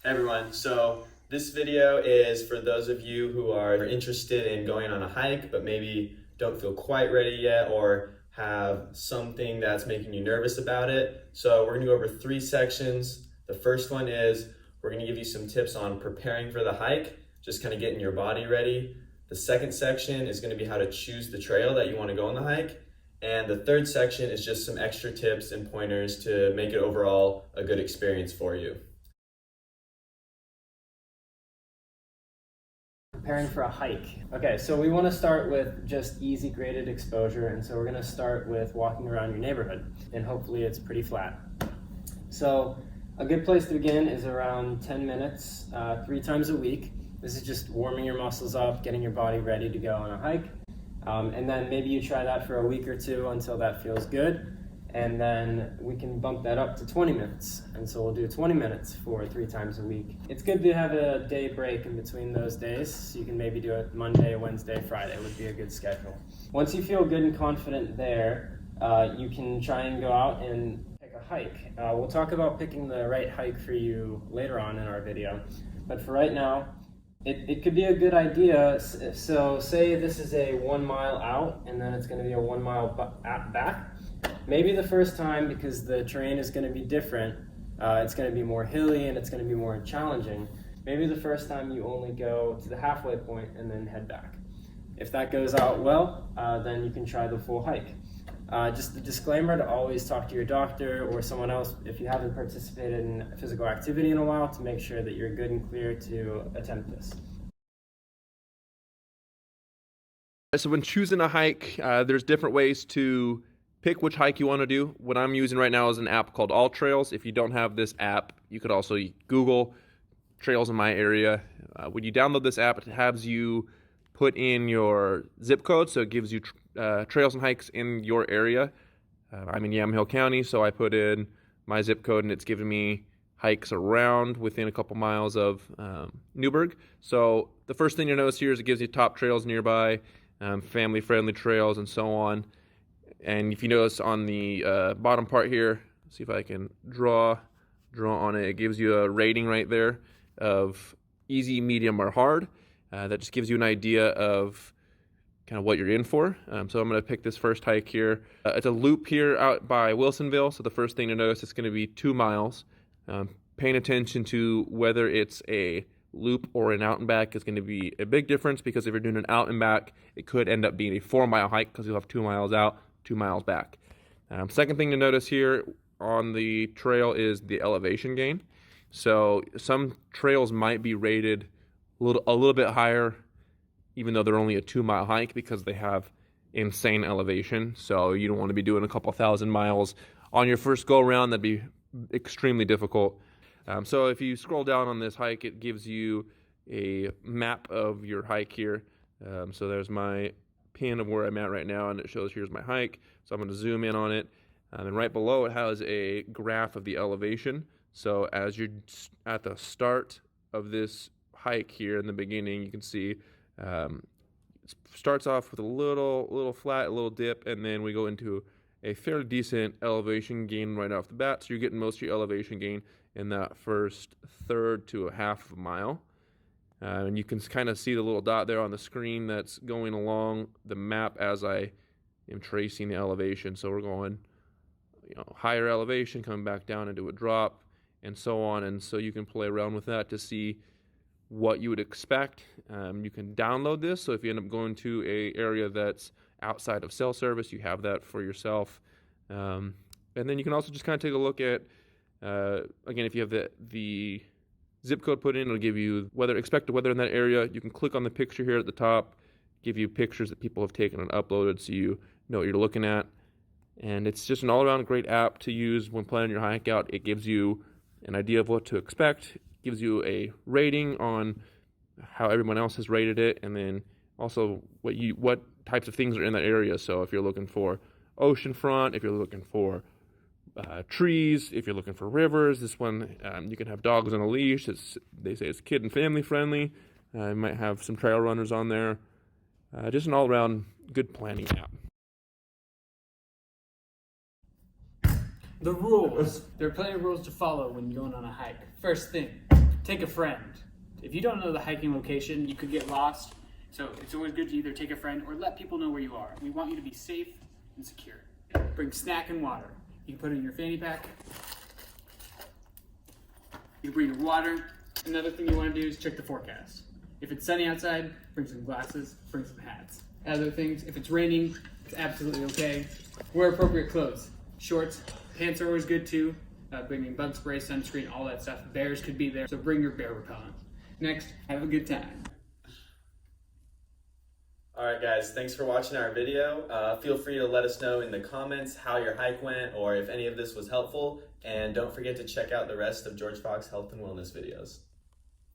Hey everyone, so this video is for those of you who are interested in going on a hike but maybe don't feel quite ready yet or have something that's making you nervous about it. So we're gonna go over 3 sections. The first one is we're gonna give you some tips on preparing for the hike, just kind of getting your body ready. The second section is gonna be how to choose the trail that you wanna go on the hike. And the third section is just some extra tips and pointers to make it overall a good experience for you. Preparing for a hike. Okay, so we want to start with just easy graded exposure, and so we're going to start with walking around your neighborhood, and hopefully it's pretty flat. So a good place to begin is around 10 minutes, 3 times a week. This is just warming your muscles up, getting your body ready to go on a hike. And then maybe you try that for a week or two until that feels good. And then we can bump that up to 20 minutes. And so we'll do 20 minutes for 3 times a week. It's good to have a day break in between those days. So you can maybe do it Monday, Wednesday, Friday would be a good schedule. Once you feel good and confident there, you can try and go out and pick a hike. We'll talk about picking the right hike for you later on in our video. But for right now, it could be a good idea. So say this is a 1 mile out and then it's going to be a 1 mile back. Maybe the first time, because the terrain is going to be different, it's going to be more hilly and it's going to be more challenging. Maybe the first time you only go to the halfway point and then head back. If that goes out well, then you can try the full hike. Just a disclaimer to always talk to your doctor or someone else if you haven't participated in physical activity in a while to make sure that you're good and clear to attempt this. So when choosing a hike, there's different ways to pick which hike you want to do. What I'm using right now is an app called AllTrails. If you don't have this app, you could also Google trails in my area. When you download this app, it has you put in your zip code, so it gives you trails and hikes in your area. I'm in Yamhill County, so I put in my zip code, and it's giving me hikes around within a couple miles of Newberg. So the first thing you'll notice here is it gives you top trails nearby, family-friendly trails, and so on. And if you notice on the bottom part here, see if I can draw on it, it gives you a rating right there of easy, medium, or hard. That just gives you an idea of kind of what you're in for. So I'm going to pick this first hike here. It's a loop here out by Wilsonville. So the first thing to notice, it's going to be 2 miles. Paying attention to whether it's a loop or an out and back is going to be a big difference, because if you're doing an out and back, it could end up being a 4-mile hike because you'll have 2 miles out, 2 miles back. Second thing to notice here on the trail is the elevation gain. So some trails might be rated a little bit higher, even though they're only a 2-mile hike, because they have insane elevation. So you don't want to be doing a couple thousand miles on your first go around. That'd be extremely difficult. So if you scroll down on this hike, it gives you a map of your hike here. So there's my pin of where I'm at right now, and it shows here's my hike. So I'm going to zoom in on it. And right below it has a graph of the elevation. So as you're at the start of this hike here in the beginning, you can see it starts off with a little flat, a little dip, and then we go into a fairly decent elevation gain right off the bat. So you're getting most of your elevation gain in that first third to a half of a mile. And you can kind of see the little dot there on the screen that's going along the map as I am tracing the elevation. So we're going, higher elevation, coming back down into a drop, and so on. And so you can play around with that to see what you would expect. You can download this, so if you end up going to a area that's outside of cell service, you have that for yourself. And then you can also just kind of take a look at, again, if you have the zip code put in, it'll give you expected weather in that area. You can click on the picture here at the top, give you pictures that people have taken and uploaded, so you know what you're looking at. And it's just an all-around great app to use when planning your hike out. It gives you an idea of what to expect, gives you a rating on how everyone else has rated it, and then also what types of things are in that area. So if you're looking for oceanfront, if you're looking for trees, if you're looking for rivers, this one you can have dogs on a leash. They say it's kid and family friendly. You might have some trail runners on there. Just an all-around good planning app. The rules. There are plenty of rules to follow when you're going on a hike. First thing, take a friend. If you don't know the hiking location, you could get lost. So it's always good to either take a friend or let people know where you are. We want you to be safe and secure. Bring snack and water. You can put it in your fanny pack. You can bring your water. Another thing you want to do is check the forecast. If it's sunny outside, bring some glasses, bring some hats. Other things, if it's raining, it's absolutely okay. Wear appropriate clothes. Shorts, pants are always good too. Bringing bug spray, sunscreen, all that stuff. Bears could be there, so bring your bear repellent. Next, have a good time. Alright guys, thanks for watching our video. Feel free to let us know in the comments how your hike went or if any of this was helpful. And don't forget to check out the rest of George Fox Health and Wellness videos.